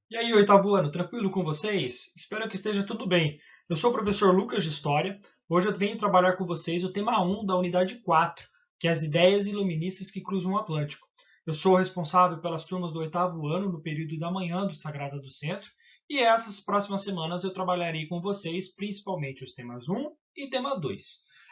E aí, oitavo ano, tranquilo com vocês? Espero que esteja tudo bem. Eu sou o professor Lucas de História. Hoje eu venho trabalhar com vocês o tema 1 da unidade 4, que é as ideias iluministas que cruzam o Atlântico. Eu sou o responsável pelas turmas do oitavo ano no período da manhã do Sagrada do Centro, e essas próximas semanas eu trabalharei com vocês principalmente os temas 1 e tema 2.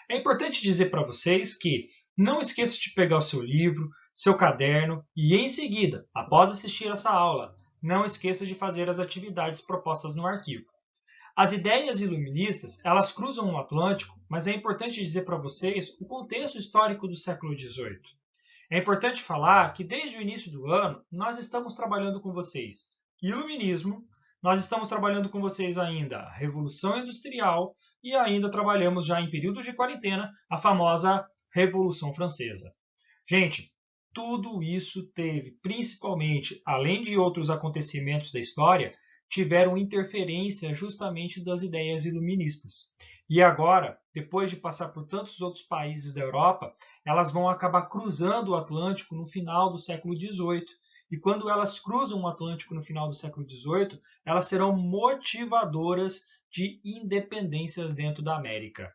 É importante dizer para vocês que não esqueça de pegar o seu livro, seu caderno e, em seguida, após assistir essa aula, não esqueça de fazer as atividades propostas no arquivo. As ideias iluministas, elas cruzam o Atlântico, mas é importante dizer para vocês o contexto histórico do século XVIII. É importante falar que desde o início do ano nós estamos trabalhando com vocês iluminismo, nós estamos trabalhando com vocês ainda a Revolução Industrial e ainda trabalhamos já em períodos de quarentena a famosa Revolução Francesa. Gente, tudo isso teve, principalmente, além de outros acontecimentos da história, tiveram interferência justamente das ideias iluministas. E agora, depois de passar por tantos outros países da Europa, elas vão acabar cruzando o Atlântico no final do século XVIII. E quando elas cruzam o Atlântico no final do século XVIII, elas serão motivadoras de independências dentro da América.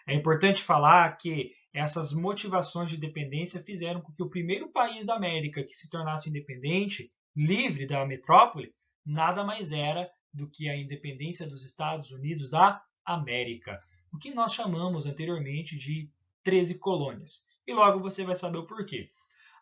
É importante falar que essas motivações de dependência fizeram com que o primeiro país da América que se tornasse independente, livre da metrópole, nada mais era do que a independência dos Estados Unidos da América, o que nós chamamos anteriormente de 13 colônias. E logo você vai saber o porquê.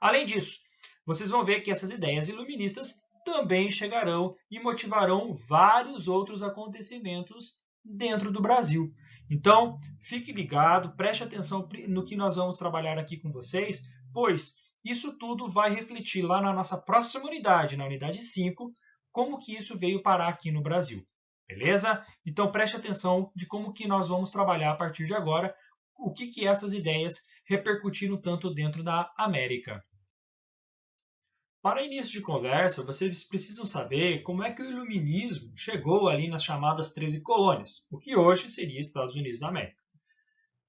Além disso, vocês vão ver que essas ideias iluministas também chegarão e motivarão vários outros acontecimentos dentro do Brasil. Então, fique ligado, preste atenção no que nós vamos trabalhar aqui com vocês, pois isso tudo vai refletir lá na nossa próxima unidade, na unidade 5, como que isso veio parar aqui no Brasil. Beleza? Então preste atenção de como que nós vamos trabalhar a partir de agora, o que essas ideias repercutiram tanto dentro da América. Para início de conversa, vocês precisam saber como é que o iluminismo chegou ali nas chamadas 13 colônias, o que hoje seria Estados Unidos da América.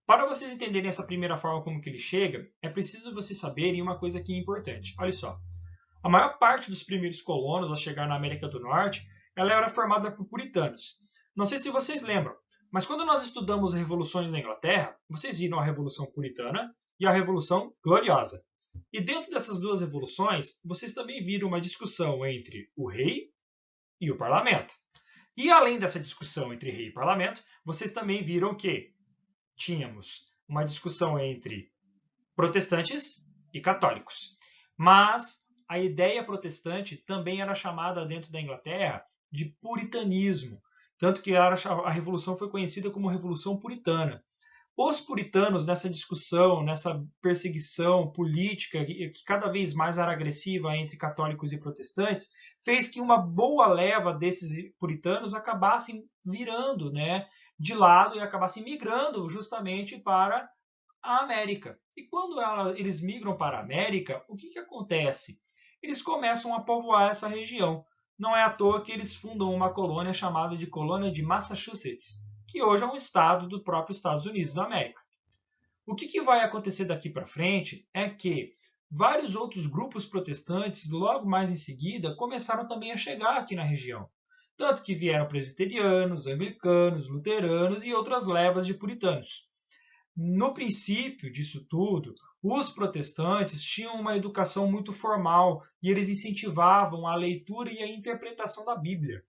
Para vocês entenderem essa primeira forma como que ele chega, é preciso vocês saberem uma coisa aqui importante. Olha só, a maior parte dos primeiros colonos a chegar na América do Norte, ela era formada por puritanos. Não sei se vocês lembram, mas quando nós estudamos revoluções na Inglaterra, vocês viram a Revolução Puritana e a Revolução Gloriosa. E dentro dessas duas revoluções, vocês também viram uma discussão entre o rei e o parlamento. E além dessa discussão entre rei e parlamento, vocês também viram que tínhamos uma discussão entre protestantes e católicos. Mas a ideia protestante também era chamada dentro da Inglaterra de puritanismo, tanto que a revolução foi conhecida como Revolução Puritana. Os puritanos, nessa discussão, nessa perseguição política que cada vez mais era agressiva entre católicos e protestantes, fez que uma boa leva desses puritanos acabassem virando, né, de lado e acabassem migrando justamente para a América. E quando eles migram para a América, o que acontece? Eles começam a povoar essa região. Não é à toa que eles fundam uma colônia chamada de Colônia de Massachusetts, que hoje é um estado do próprio Estados Unidos da América. O que vai acontecer daqui para frente é que vários outros grupos protestantes, logo mais em seguida, começaram também a chegar aqui na região. Tanto que vieram presbiterianos, anglicanos, luteranos e outras levas de puritanos. No princípio disso tudo, os protestantes tinham uma educação muito formal e eles incentivavam a leitura e a interpretação da Bíblia.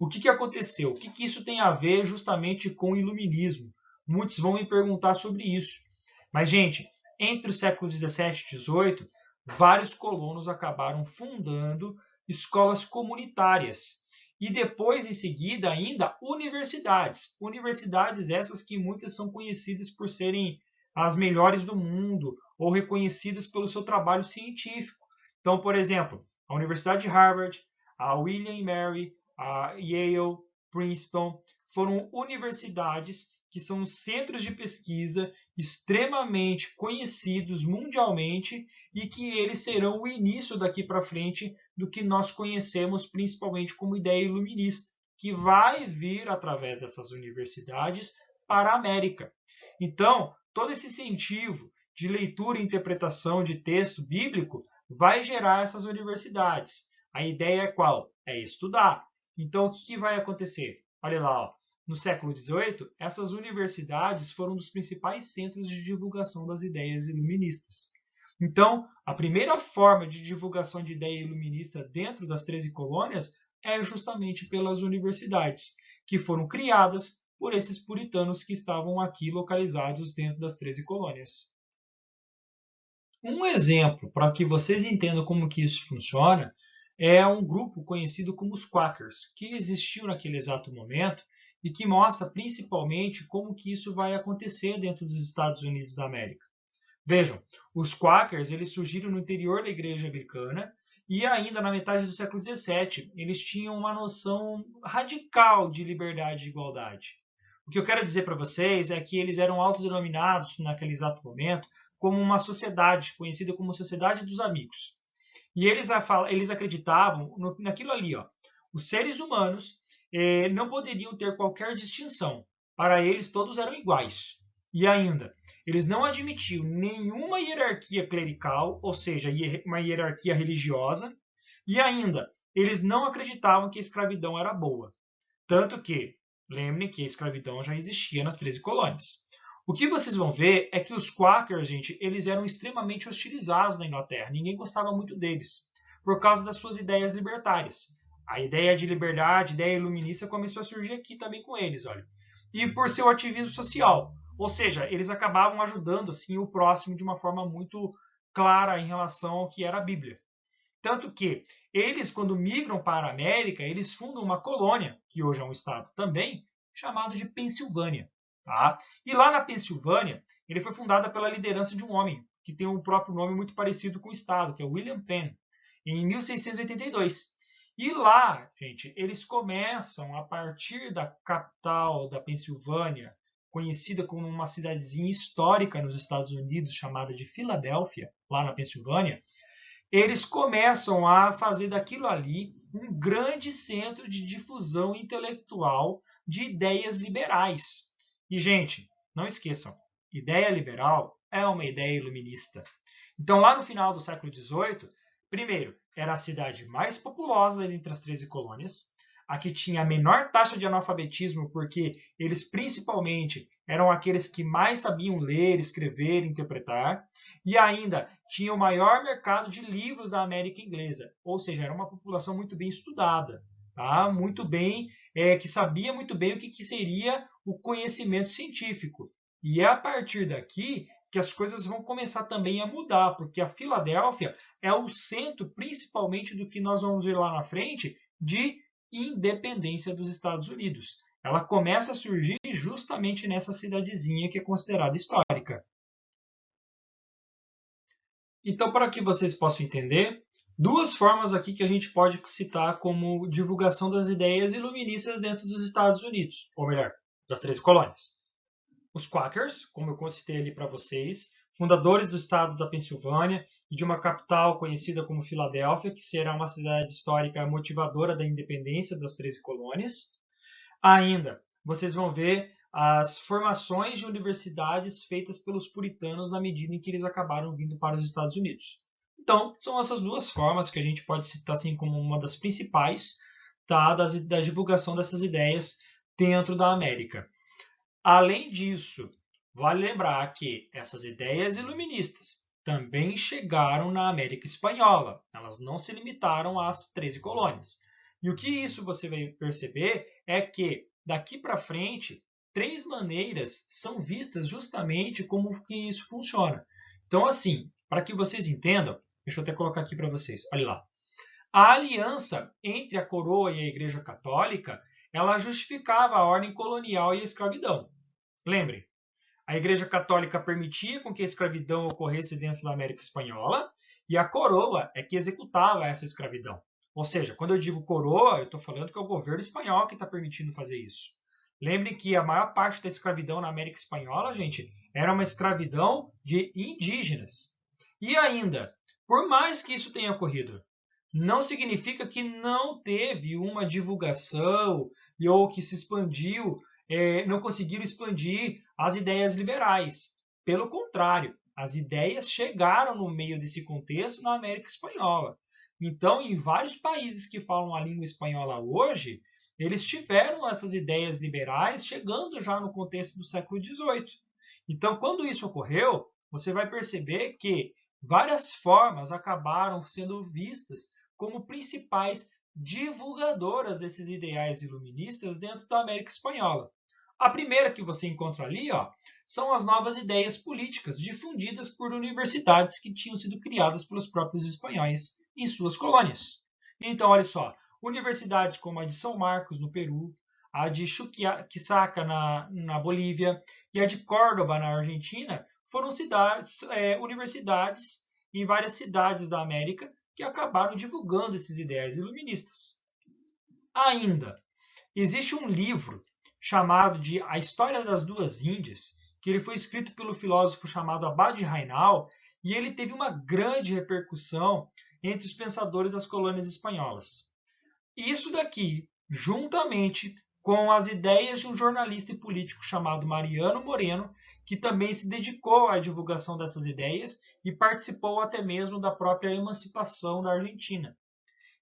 O que aconteceu? O que isso tem a ver justamente com o iluminismo? Muitos vão me perguntar sobre isso. Mas, gente, entre os séculos 17 e 18, vários colonos acabaram fundando escolas comunitárias. E depois, em seguida, ainda universidades. Universidades essas que muitas são conhecidas por serem as melhores do mundo ou reconhecidas pelo seu trabalho científico. Então, por exemplo, a Universidade de Harvard, a William e Mary, a Yale, Princeton, foram universidades que são centros de pesquisa extremamente conhecidos mundialmente e que eles serão o início daqui para frente do que nós conhecemos principalmente como ideia iluminista, que vai vir através dessas universidades para a América. Então, todo esse incentivo de leitura e interpretação de texto bíblico vai gerar essas universidades. A ideia é qual? É estudar. Então, o que vai acontecer? Olha lá, ó. No século XVIII, essas universidades foram um dos principais centros de divulgação das ideias iluministas. Então, a primeira forma de divulgação de ideia iluminista dentro das 13 colônias é justamente pelas universidades, que foram criadas por esses puritanos que estavam aqui localizados dentro das 13 colônias. Um exemplo para que vocês entendam como que isso funciona é um grupo conhecido como os Quakers, que existiu naquele exato momento e que mostra principalmente como que isso vai acontecer dentro dos Estados Unidos da América. Vejam, os Quakers eles surgiram no interior da Igreja Anglicana e ainda na metade do século XVII eles tinham uma noção radical de liberdade e igualdade. O que eu quero dizer para vocês é que eles eram autodenominados naquele exato momento como uma sociedade conhecida como Sociedade dos Amigos. E eles acreditavam naquilo ali, ó. Os seres humanos não poderiam ter qualquer distinção. Para eles, todos eram iguais. E ainda, eles não admitiam nenhuma hierarquia clerical, ou seja, uma hierarquia religiosa. E ainda, eles não acreditavam que a escravidão era boa. Tanto que, lembrem que a escravidão já existia nas 13 colônias. O que vocês vão ver é que os Quakers, gente, eles eram extremamente hostilizados na Inglaterra. Ninguém gostava muito deles, por causa das suas ideias libertárias. A ideia de liberdade, a ideia iluminista começou a surgir aqui também com eles, olha. E por seu ativismo social. Ou seja, eles acabavam ajudando assim o próximo de uma forma muito clara em relação ao que era a Bíblia. Tanto que eles, quando migram para a América, eles fundam uma colônia, que hoje é um estado também, chamado de Pensilvânia. Tá? E lá na Pensilvânia, ele foi fundado pela liderança de um homem, que tem um próprio nome muito parecido com o estado, que é William Penn, em 1682. E lá, gente, eles começam, a partir da capital da Pensilvânia, conhecida como uma cidadezinha histórica nos Estados Unidos, chamada de Filadélfia, lá na Pensilvânia, eles começam a fazer daquilo ali um grande centro de difusão intelectual de ideias liberais. E, gente, não esqueçam, ideia liberal é uma ideia iluminista. Então, lá no final do século XVIII, primeiro, era a cidade mais populosa entre as 13 colônias, a que tinha a menor taxa de analfabetismo, porque eles principalmente eram aqueles que mais sabiam ler, escrever, interpretar, e ainda tinha o maior mercado de livros da América Inglesa, ou seja, era uma população muito bem estudada, tá? Muito bem, que sabia muito bem o que seria o conhecimento científico. E é a partir daqui que as coisas vão começar também a mudar, porque a Filadélfia é o centro, principalmente do que nós vamos ver lá na frente, de independência dos Estados Unidos. Ela começa a surgir justamente nessa cidadezinha que é considerada histórica. Então, para que vocês possam entender, duas formas aqui que a gente pode citar como divulgação das ideias iluministas dentro dos Estados Unidos, ou melhor, das 13 colônias. Os Quakers, como eu citei ali para vocês, fundadores do estado da Pensilvânia e de uma capital conhecida como Filadélfia, que será uma cidade histórica motivadora da independência das 13 colônias. Ainda, vocês vão ver as formações de universidades feitas pelos puritanos na medida em que eles acabaram vindo para os Estados Unidos. Então, são essas duas formas que a gente pode citar assim como uma das principais, tá, da divulgação dessas ideias dentro da América. Além disso, vale lembrar que essas ideias iluministas também chegaram na América Espanhola. Elas não se limitaram às 13 colônias. E o que isso você vai perceber é que, daqui para frente, três maneiras são vistas justamente como que isso funciona. Então, assim, para que vocês entendam, deixa eu até colocar aqui para vocês. Olha lá. A aliança entre a coroa e a Igreja Católica, ela justificava a ordem colonial e a escravidão. Lembrem, a Igreja Católica permitia com que a escravidão ocorresse dentro da América Espanhola e a coroa é que executava essa escravidão. Ou seja, quando eu digo coroa, eu estou falando que é o governo espanhol que está permitindo fazer isso. Lembrem que a maior parte da escravidão na América Espanhola, gente, era uma escravidão de indígenas. E ainda, por mais que isso tenha ocorrido, não significa que não teve uma divulgação ou que se expandiu, não conseguiram expandir as ideias liberais. Pelo contrário, as ideias chegaram no meio desse contexto na América Espanhola. Então, em vários países que falam a língua espanhola hoje, eles tiveram essas ideias liberais chegando já no contexto do século XVIII. Então, quando isso ocorreu, você vai perceber que várias formas acabaram sendo vistas como principais divulgadoras desses ideais iluministas dentro da América Espanhola. A primeira que você encontra ali, são as novas ideias políticas difundidas por universidades que tinham sido criadas pelos próprios espanhóis em suas colônias. Então, olha só, universidades como a de São Marcos, no Peru, a de Chuquisaca, na Bolívia, e a de Córdoba, na Argentina, foram universidades em várias cidades da América que acabaram divulgando esses ideais iluministas. Ainda, existe um livro chamado de A História das Duas Índias, que ele foi escrito pelo filósofo chamado Abad Rainal, e ele teve uma grande repercussão entre os pensadores das colônias espanholas. E isso daqui, juntamente com as ideias de um jornalista e político chamado Mariano Moreno, que também se dedicou à divulgação dessas ideias e participou até mesmo da própria emancipação da Argentina.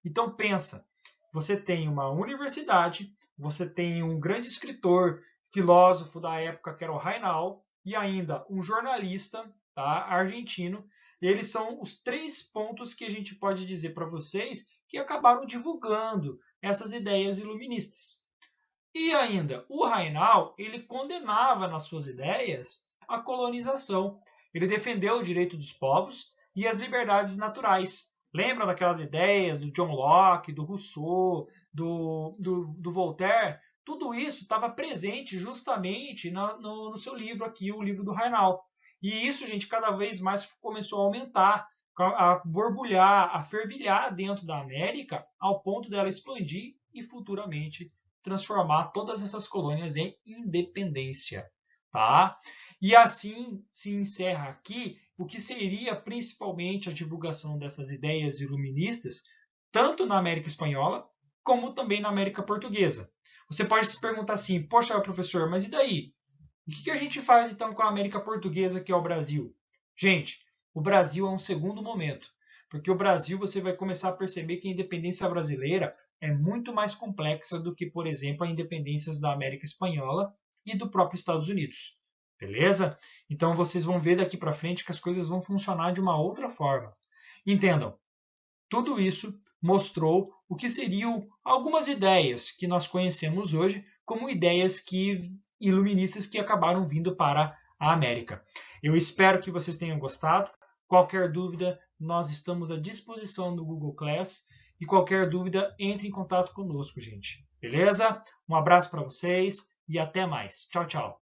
Então pensa, você tem uma universidade, você tem um grande escritor, filósofo da época que era o Rainal, e ainda um jornalista, tá, argentino. Eles são os 3 pontos que a gente pode dizer para vocês que acabaram divulgando essas ideias iluministas. E ainda, o Rainal, ele condenava nas suas ideias a colonização. Ele defendeu o direito dos povos e as liberdades naturais. Lembra daquelas ideias do John Locke, do Rousseau, do Voltaire? Tudo isso estava presente justamente no seu livro aqui, o livro do Rainal. E isso, gente, cada vez mais começou a aumentar, a borbulhar, a fervilhar dentro da América, ao ponto dela expandir e futuramente transformar todas essas colônias em independência, tá? E assim se encerra aqui o que seria principalmente a divulgação dessas ideias iluministas, tanto na América Espanhola, como também na América Portuguesa. Você pode se perguntar assim, poxa, professor, mas e daí? O que a gente faz então com a América Portuguesa, que é o Brasil? Gente, o Brasil é um segundo momento, porque o Brasil você vai começar a perceber que a independência brasileira é muito mais complexa do que, por exemplo, a independência da América Espanhola e do próprio Estados Unidos. Beleza? Então vocês vão ver daqui para frente que as coisas vão funcionar de uma outra forma. Entendam, tudo isso mostrou o que seriam algumas ideias que nós conhecemos hoje como ideias iluministas que acabaram vindo para a América. Eu espero que vocês tenham gostado. Qualquer dúvida, nós estamos à disposição no Google Class. E qualquer dúvida, entre em contato conosco, gente. Beleza? Um abraço para vocês e até mais. Tchau, tchau.